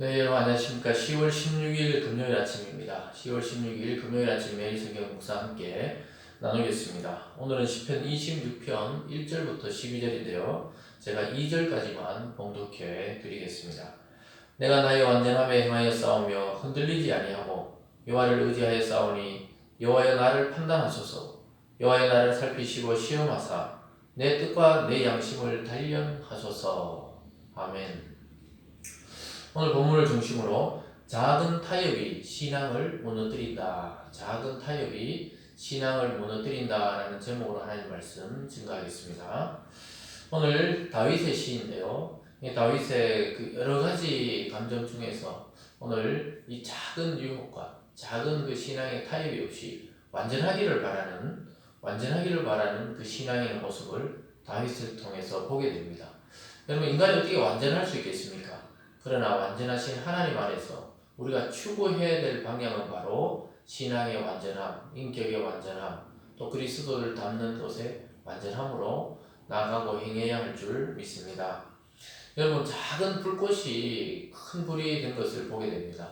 네, 여러분 안녕하십니까. 10월 16일 금요일 아침입니다. 10월 16일 금요일 아침 매일 성경 묵상 함께 나누겠습니다. 오늘은 시편 26편 1절부터 12절인데요. 제가 2절까지만 봉독해 드리겠습니다. 내가 나의 완전함에 행하여 싸우며 흔들리지 아니하고 여호와를 의지하여 싸우니 여호와여 나를 판단하소서. 여호와여 나를 살피시고 시험하사 내 뜻과 내 양심을 단련하소서. 아멘. 오늘 본문을 중심으로 작은 타협이 신앙을 무너뜨린다. 작은 타협이 신앙을 무너뜨린다라는 제목으로 하나님 말씀 증거하겠습니다. 오늘 다윗의 시인데요. 이 다윗의 그 여러 가지 감정 중에서 오늘 이 작은 유혹과 작은 그 신앙의 타협이 없이 완전하기를 바라는 그 신앙의 모습을 다윗을 통해서 보게 됩니다. 여러분, 인간이 어떻게 완전할 수 있겠습니까? 그러나 완전하신 하나님 안에서 우리가 추구해야 될 방향은 바로 신앙의 완전함, 인격의 완전함, 또 그리스도를 닮는 것의 완전함으로 나아가고 행해야 할 줄 믿습니다. 여러분, 작은 불꽃이 큰 불이 된 것을 보게 됩니다.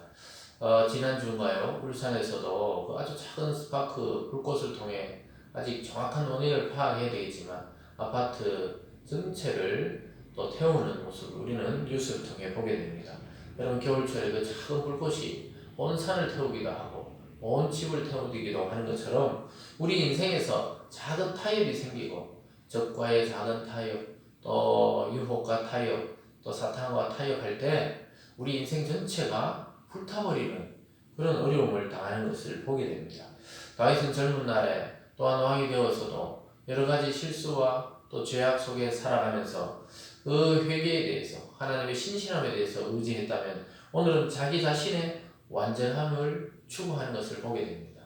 지난주인가요? 울산에서도 그 아주 작은 스파크 불꽃을 통해 아직 정확한 원인을 파악해야 되겠지만 아파트 전체를 또 태우는 모습을 우리는 뉴스를 통해 보게 됩니다. 여러분, 겨울철에 그 작은 불꽃이 온 산을 태우기도 하고 온 집을 태우기도 하는 것처럼 우리 인생에서 작은 타협이 생기고 적과의 작은 타협, 또 유혹과 타협, 또 사탄과 타협할 때 우리 인생 전체가 불타버리는 그런 어려움을 당하는 것을 보게 됩니다. 다윗은 젊은 날에 또한 왕이 되어서도 여러 가지 실수와 또 죄악 속에 살아가면서 그 회개에 대해서 하나님의 신실함에 대해서 의지했다면 오늘은 자기 자신의 완전함을 추구하는 것을 보게 됩니다.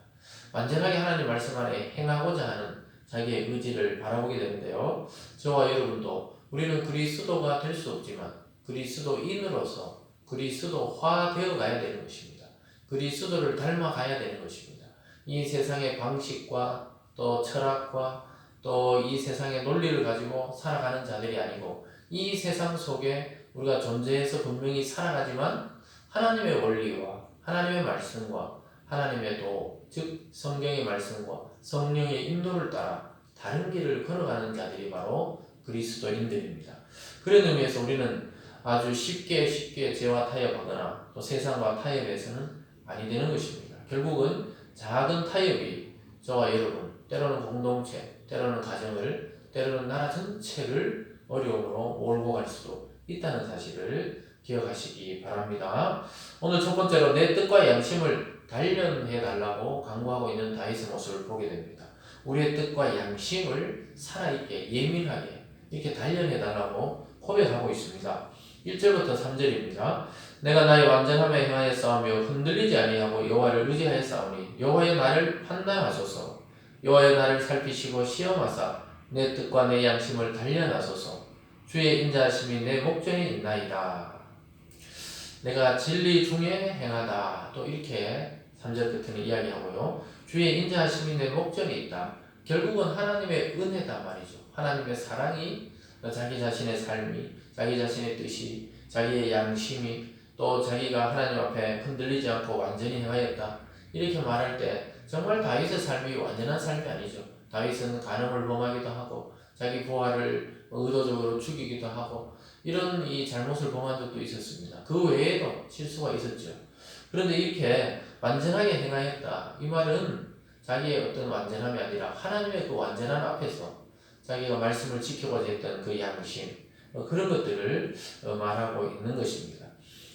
완전하게 하나님 말씀 안에 행하고자 하는 자기의 의지를 바라보게 되는데요. 저와 여러분도 우리는 그리스도가 될 수 없지만 그리스도인으로서 그리스도화 되어 가야 되는 것입니다. 그리스도를 닮아가야 되는 것입니다. 이 세상의 방식과 또 철학과 또 이 세상의 논리를 가지고 살아가는 자들이 아니고 이 세상 속에 우리가 존재해서 분명히 살아가지만 하나님의 원리와 하나님의 말씀과 하나님의 도, 즉 성경의 말씀과 성령의 인도를 따라 다른 길을 걸어가는 자들이 바로 그리스도인들입니다. 그런 의미에서 우리는 아주 쉽게 죄와 타협하거나 또 세상과 타협해서는 아니 되는 것입니다. 결국은 작은 타협이 저와 여러분, 때로는 공동체, 때로는 가정을, 때로는 나라 전체를 어려움으로 몰고 갈 수도 있다는 사실을 기억하시기 바랍니다. 오늘 첫 번째로 내 뜻과 양심을 단련해 달라고 강구하고 있는 다윗의 모습을 보게 됩니다. 우리의 뜻과 양심을 살아있게 예민하게 이렇게 단련해 달라고 고백하고 있습니다. 1절부터 3절입니다. 내가 나의 완전함에 행하여 싸우며 흔들리지 아니하고 여호와를 의지하여 싸우니 여호와여 나를 판단하소서. 여호와여 나를 살피시고 시험하사 내 뜻과 내 양심을 단련하소서. 주의 인자하심이 내 목전에 있나이다. 내가 진리 중에 행하다. 또 이렇게 3절 끝에는 이야기하고요. 주의 인자하심이 내 목전에 있다. 결국은 하나님의 은혜다 말이죠. 하나님의 사랑이 자기 자신의 삶이, 자기 자신의 뜻이, 자기의 양심이 또 자기가 하나님 앞에 흔들리지 않고 완전히 행하였다. 이렇게 말할 때 정말 다윗의 삶이 완전한 삶이 아니죠. 다윗은 간음을 범하기도 하고 자기 부하를 의도적으로 죽이기도 하고 이런 이 잘못을 범한 적도 있었습니다. 그 외에도 실수가 있었죠. 그런데 이렇게 완전하게 행하였다. 이 말은 자기의 어떤 완전함이 아니라 하나님의 그 완전한 앞에서 자기가 말씀을 지켜보자 했던 그 양심, 그런 것들을 말하고 있는 것입니다.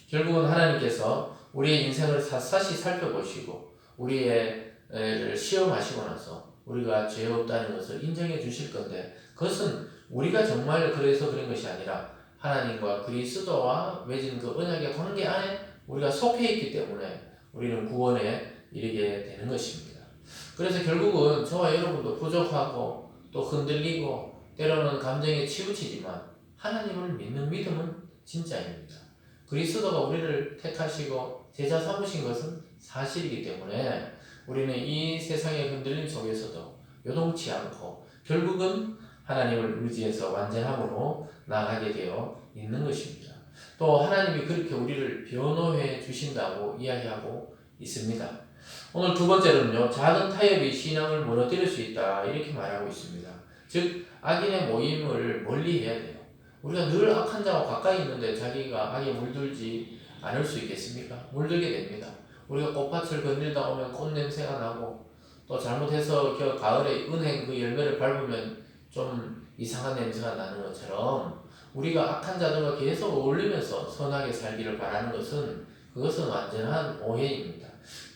결국은 하나님께서 우리의 인생을 샅샅이 살펴보시고 우리의 시험하시고 나서 우리가 죄 없다는 것을 인정해 주실 건데 그것은 우리가 정말 그래서 그런 것이 아니라 하나님과 그리스도와 맺은 그 언약의 관계 안에 우리가 속해 있기 때문에 우리는 구원에 이르게 되는 것입니다. 그래서 결국은 저와 여러분도 부족하고 또 흔들리고 때로는 감정에 치우치지만 하나님을 믿는 믿음은 진짜입니다. 그리스도가 우리를 택하시고 제자 삼으신 것은 사실이기 때문에 우리는 이 세상의 흔들림 속에서도 요동치 않고 결국은 하나님을 의지해서 완전함으로 나가게 되어 있는 것입니다. 또 하나님이 그렇게 우리를 변호해 주신다고 이야기하고 있습니다. 오늘 두 번째로는요, 작은 타협이 신앙을 무너뜨릴 수 있다 이렇게 말하고 있습니다. 즉 악인의 모임을 멀리해야 돼요. 우리가 늘 악한 자와 가까이 있는데 자기가 악에 물들지 않을 수 있겠습니까? 물들게 됩니다. 우리가 꽃밭을 건들다 보면 꽃 냄새가 나고, 또 잘못해서 가을에 은행 그 열매를 밟으면 좀 이상한 냄새가 나는 것처럼, 우리가 악한 자들과 계속 어울리면서 선하게 살기를 바라는 것은, 그것은 완전한 오해입니다.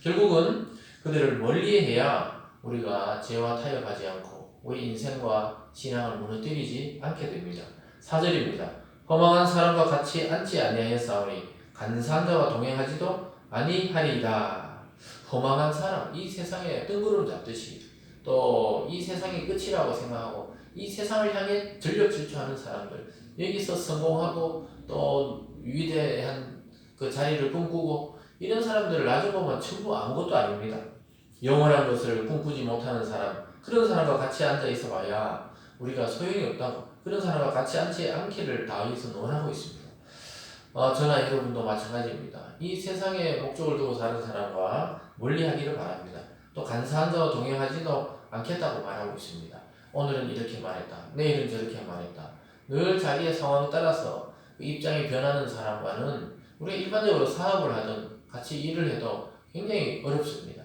결국은 그들을 멀리해야 우리가 죄와 타협하지 않고 우리 인생과 신앙을 무너뜨리지 않게 됩니다. 4절입니다. 허망한 사람과 같이 앉지 아니하였사오니 간사한 자와 동행하지도 아니하리이다. 허망한 사람, 이 세상에 뜬구름 잡듯이 또 이 세상이 끝이라고 생각하고 이 세상을 향해 전력 질주하는 사람들, 여기서 성공하고 또 위대한 그 자리를 꿈꾸고 이런 사람들을 나중에 보면 전부 아무것도 아닙니다. 영원한 것을 꿈꾸지 못하는 사람, 그런 사람과 같이 앉아 있어 봐야 우리가 소용이 없다고, 그런 사람과 같이 앉지 않기를 다윗은 원하고 있습니다. 저나 여러분도 마찬가지입니다. 이 세상에 목적을 두고 사는 사람과 멀리하기를 바랍니다. 또 간사한 자와 동행하지도 않겠다고 말하고 있습니다. 오늘은 이렇게 말했다, 내일은 저렇게 말했다. 늘 자기의 상황에 따라서 입장이 변하는 사람과는 우리가 일반적으로 사업을 하든 같이 일을 해도 굉장히 어렵습니다.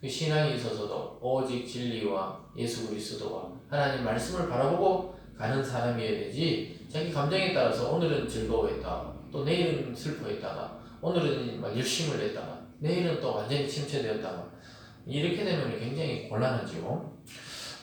신앙에 있어서도 오직 진리와 예수 그리스도와 하나님 말씀을 바라보고 가는 사람이어야 되지, 자기 감정에 따라서 오늘은 즐거워했다가 또 내일은 슬퍼했다가 오늘은 막 열심을 냈다가 내일은 또 완전히 침체되었다가 이렇게 되면 굉장히 곤란하지요.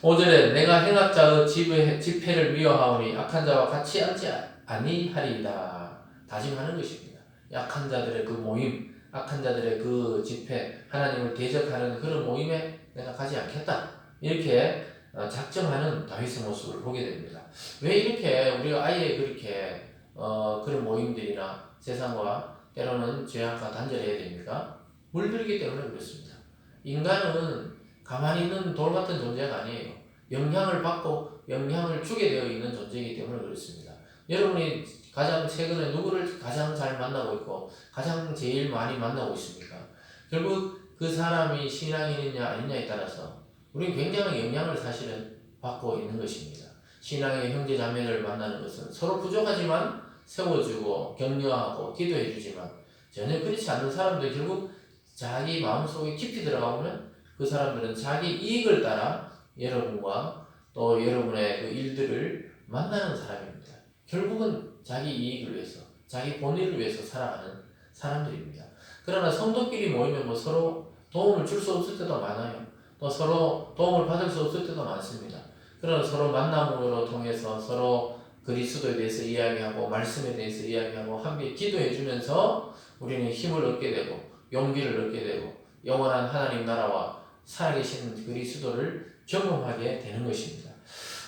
5절에 내가 행악자의 집회를 미워하오니 악한 자와 같이 앉지 아니하리이다 다짐하는 것입니다. 약한 자들의 그 모임, 악한 자들의 그 집회, 하나님을 대적하는 그런 모임에 내가 가지 않겠다 이렇게 작정하는 다윗의 모습을 보게 됩니다. 왜 이렇게 우리가 아예 그렇게 그런 모임들이나 세상과 때로는 죄악과 단절해야 됩니까? 물들기 때문에 그렇습니다. 인간은 가만히 있는 돌 같은 존재가 아니에요. 영향을 받고 영향을 주게 되어 있는 존재이기 때문에 그렇습니다. 여러분이 가장 최근에 누구를 가장 잘 만나고 있고 가장 제일 많이 만나고 있습니까? 결국 그 사람이 신앙인이냐 아니냐에 따라서 우리는 굉장한 영향을 사실은 받고 있는 것입니다. 신앙의 형제 자매를 만나는 것은 서로 부족하지만 세워주고 격려하고 기도해주지만, 전혀 그렇지 않은 사람들 결국 자기 마음속에 깊이 들어가보면 그 사람들은 자기 이익을 따라 여러분과 또 여러분의 그 일들을 만나는 사람입니다. 결국은 자기 이익을 위해서, 자기 본의를 위해서 살아가는 사람들입니다. 그러나 성도끼리 모이면 뭐 서로 도움을 줄 수 없을 때도 많아요. 또 서로 도움을 받을 수 없을 때도 많습니다. 그러나 서로 만남으로 통해서 서로 그리스도에 대해서 이야기하고 말씀에 대해서 이야기하고 함께 기도해 주면서 우리는 힘을 얻게 되고 용기를 얻게 되고 영원한 하나님 나라와 살아계신 그리스도를 경험하게 되는 것입니다.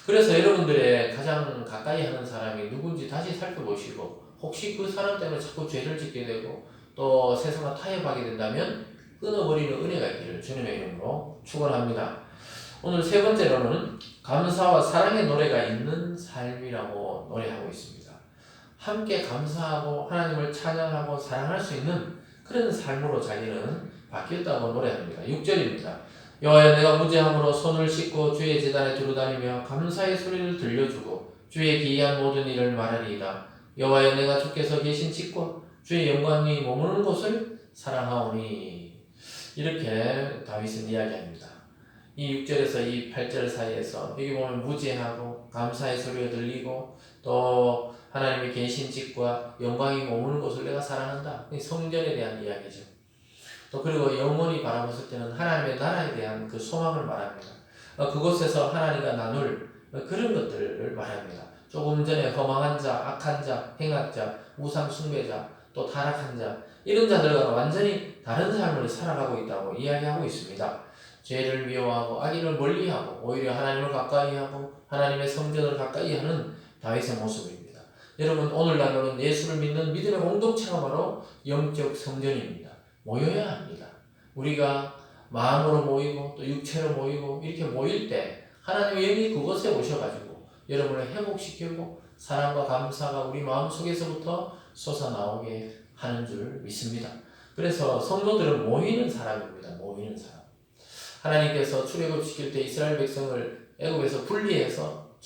그래서 여러분들의 가장 가까이 하는 사람이 누군지 다시 살펴보시고, 혹시 그 사람 때문에 자꾸 죄를 짓게 되고 또 세상과 타협하게 된다면 끊어버리는 은혜가 있기를 주님의 이름으로 축원합니다. 오늘 세 번째로는 감사와 사랑의 노래가 있는 삶이라고 노래하고 있습니다. 함께 감사하고 하나님을 찬양하고 사랑할 수 있는 그런 삶으로 자기는 바뀌었다고 노래합니다. 6절입니다. 여호와여 내가 무죄함으로 손을 씻고 주의 제단에 두루다니며 감사의 소리를 들려주고 주의 기이한 모든 일을 말하리이다. 여호와여 내가 주께서 계신 집과 주의 영광이 머무는 곳을 사랑하오니. 이렇게 다윗은 이야기합니다. 이 6절에서 이 8절 사이에서 여기 보면 무죄하고 감사의 소리가 들리고 또 하나님이 계신 집과 영광이 머무는 곳을 내가 사랑한다. 성전에 대한 이야기죠. 또 그리고 영원히 바라봤을 때는 하나님의 나라에 대한 그 소망을 말합니다. 그곳에서 하나님과 나눌 그런 것들을 말합니다. 조금 전에 허망한 자, 악한 자, 행악자, 우상 숭배자, 또 타락한 자, 이런 자들과 완전히 다른 삶을 살아가고 있다고 이야기하고 있습니다. 죄를 미워하고 악인을 멀리하고 오히려 하나님을 가까이하고 하나님의 성전을 가까이하는 다윗의 모습입니다. 여러분, 오늘날로는 예수를 믿는 믿음의 공동체가 바로 영적 성전입니다. 모여야 합니다. 우리가 마음으로 모이고 또 육체로 모이고 이렇게 모일 때 하나님의 영이 그곳에 오셔가지고 여러분을 회복시키고 사랑과 감사가 우리 마음속에서부터 솟아나오게 하는 줄 믿습니다. 그래서 성도들은 모이는 사람입니다. 모이는 사람. 하나님께서 출애굽시킬 때 이스라엘 백성을 애굽에서 분리해서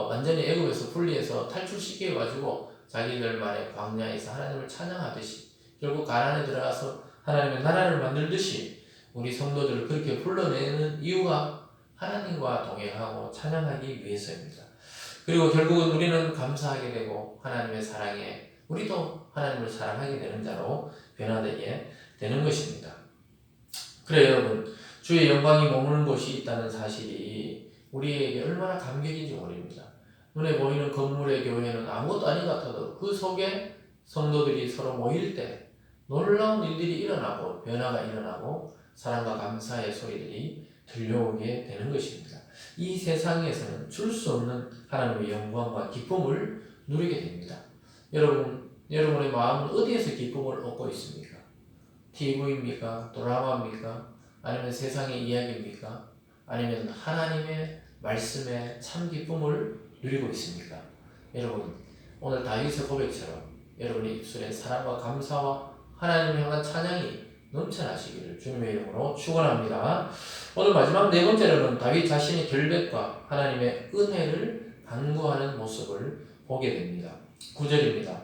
완전히 애굽에서 분리해서 탈출시켜 가지고 자기들만의 광야에서 하나님을 찬양하듯이 결국 가나안에 들어가서 하나님의 나라를 만들듯이 우리 성도들을 그렇게 불러내는 이유가 하나님과 동행하고 찬양하기 위해서입니다. 그리고 결국은 우리는 감사하게 되고 하나님의 사랑에 우리도 하나님을 사랑하게 되는 자로 변화되게 되는 것입니다. 그래요, 여러분. 주의 영광이 머무는 곳이 있다는 사실이 우리에게 얼마나 감격인지 모릅니다. 눈에 보이는 건물의 교회는 아무것도 아닌 것 같아도 그 속에 성도들이 서로 모일 때 놀라운 일들이 일어나고 변화가 일어나고 사랑과 감사의 소리들이 들려오게 되는 것입니다. 이 세상에서는 줄 수 없는 하나님의 영광과 기쁨을 누리게 됩니다. 여러분의 마음은 어디에서 기쁨을 얻고 있습니까? TV입니까? 드라마입니까? 아니면 세상의 이야기입니까? 아니면 하나님의 말씀에 참 기쁨을 누리고 있습니까? 여러분, 오늘 다윗의 고백처럼 여러분의 입술에 사랑과 감사와 하나님을 향한 찬양이 넘쳐나시기를 주님의 이름으로 축원합니다. 오늘 마지막 네 번째로는 다윗 자신의 결백과 하나님의 은혜를 간구하는 모습을 보게 됩니다. 9절입니다.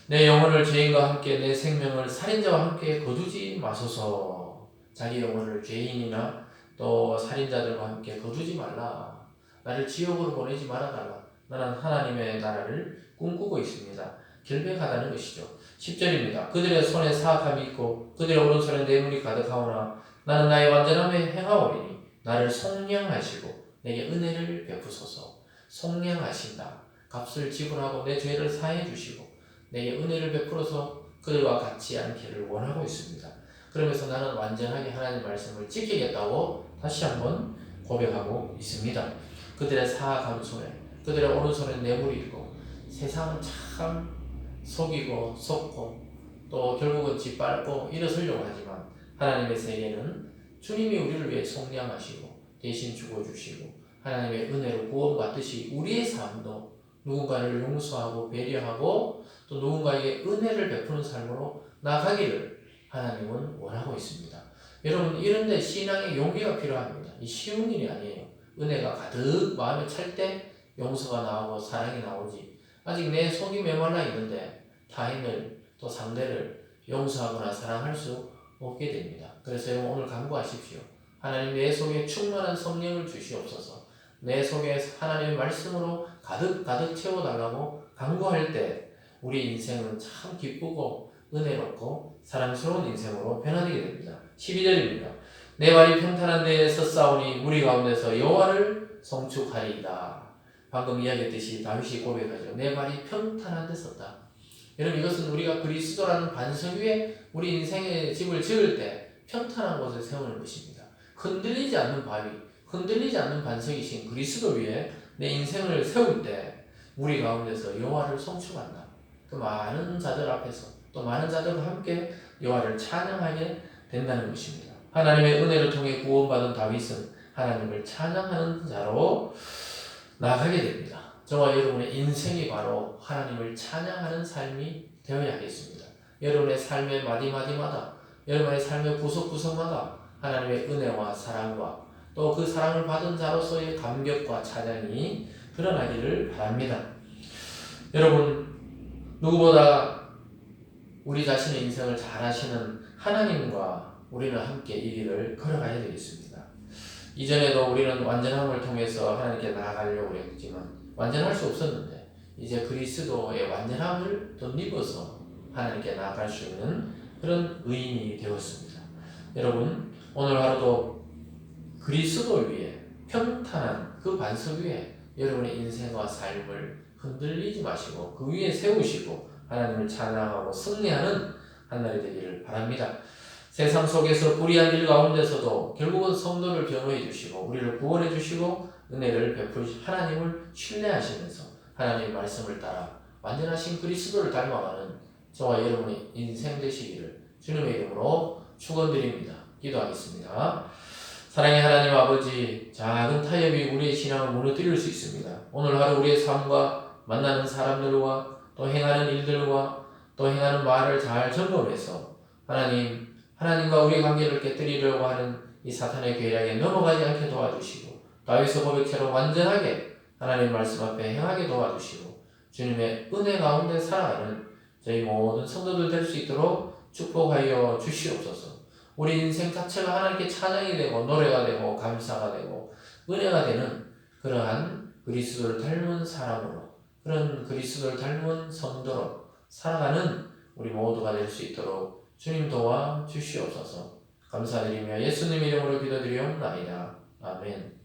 내 영혼을 죄인과 함께 내 생명을 살인자와 함께 거두지 마소서. 자기 영혼을 죄인이나 또 살인자들과 함께 거두지 말라. 나를 지옥으로 보내지 말아달라. 나는 하나님의 나라를 꿈꾸고 있습니다. 결백하다는 것이죠. 10절입니다. 그들의 손에 사악함이 있고 그들의 오른손에 뇌물이 가득하오나 나는 나의 완전함에 행하오리니 나를 속량하시고 내게 은혜를 베푸소서. 속량하신다. 값을 지불하고 내 죄를 사해 주시고 내게 은혜를 베풀어서 그들과 같이 않기를 원하고 있습니다. 그러면서 나는 완전하게 하나님의 말씀을 지키겠다고 다시 한번 고백하고 있습니다. 그들의 사악한 손에 그들의 오른손에 뇌물이 있고 세상은 참 속이고 속고 또 결국은 짓밟고 일어서려고 하지만 하나님의 세계는 주님이 우리를 위해 속량하시고 대신 죽어주시고 하나님의 은혜로 구원받듯이 우리의 삶도 누군가를 용서하고 배려하고 또 누군가에게 은혜를 베푸는 삶으로 나가기를 하나님은 원하고 있습니다. 여러분, 이런데 신앙의 용기가 필요합니다. 이 쉬운 일이 아니에요. 은혜가 가득 마음에 찰 때 용서가 나오고 사랑이 나오지. 아직 내 속이 메말라 있는데 타인을 또 상대를 용서하거나 사랑할 수 없게 됩니다. 그래서 여러분 오늘 간구하십시오. 하나님 내 속에 충만한 성령을 주시옵소서. 내 속에 하나님의 말씀으로 가득 채워달라고 간구할 때 우리 인생은 참 기쁘고 은혜롭고 사랑스러운 인생으로 변화되게 됩니다. 12절입니다. 내 발이 평탄한 데에서 싸우니 무리 가운데서 여호와를 송축하리이다. 방금 이야기했듯이 다윗이 고백하죠. 내 발이 평탄한 데 섰다. 여러분, 이것은 우리가 그리스도라는 반석 위에 우리 인생의 집을 지을 때 평탄한 곳에 세우는 것입니다. 흔들리지 않는 바위, 흔들리지 않는 반석이신 그리스도 위에 내 인생을 세울 때 우리 가운데서 여호와를 송축한다. 그 많은 자들 앞에서 또 많은 자들과 함께 여호와를 찬양하게 된다는 것입니다. 하나님의 은혜를 통해 구원받은 다윗은 하나님을 찬양하는 자로 나가게 됩니다. 저와 여러분의 인생이 바로 하나님을 찬양하는 삶이 되어야겠습니다. 여러분의 삶의 마디마디마다 여러분의 삶의 구석구석마다 하나님의 은혜와 사랑과 또 그 사랑을 받은 자로서의 감격과 찬양이 드러나기를 바랍니다. 여러분, 누구보다 우리 자신의 인생을 잘 아시는 하나님과 우리는 함께 이 길을 걸어가야 되겠습니다. 이전에도 우리는 완전함을 통해서 하나님께 나아가려고 했지만 완전할 수 없었는데 이제 그리스도의 완전함을 덧입어서 하나님께 나아갈 수 있는 그런 의인이 되었습니다. 여러분, 오늘 하루도 그리스도 위에 평탄한 그 반석 위에 여러분의 인생과 삶을 흔들리지 마시고 그 위에 세우시고 하나님을 찬양하고 승리하는 한 날이 되기를 바랍니다. 세상 속에서 불의한 일 가운데서도 결국은 성도를 변호해 주시고 우리를 구원해 주시고 은혜를 베푸시 하나님을 신뢰하시면서 하나님의 말씀을 따라 완전하신 그리스도를 닮아가는 저와 여러분의 인생 되시기를 주님의 이름으로 축원드립니다. 기도하겠습니다. 사랑의 하나님 아버지, 작은 타협이 우리의 신앙을 무너뜨릴 수 있습니다. 오늘 하루 우리의 삶과 만나는 사람들과 또 행하는 일들과 또 행하는 말을 잘 점검해서 하나님과 우리의 관계를 깨뜨리려고 하는 이 사탄의 계략에 넘어가지 않게 도와주시고 다윗의 고백처럼 완전하게 하나님 말씀 앞에 행하게 도와주시고 주님의 은혜 가운데 살아가는 저희 모든 성도들 될 수 있도록 축복하여 주시옵소서. 우리 인생 자체가 하나님께 찬양이 되고 노래가 되고 감사가 되고 은혜가 되는 그러한 그리스도를 닮은 사람으로 그런 그리스도를 닮은 성도로 살아가는 우리 모두가 될 수 있도록 주님 도와 주시옵소서. 감사드리며 예수님 이름으로 기도드리옵나이다. 아멘.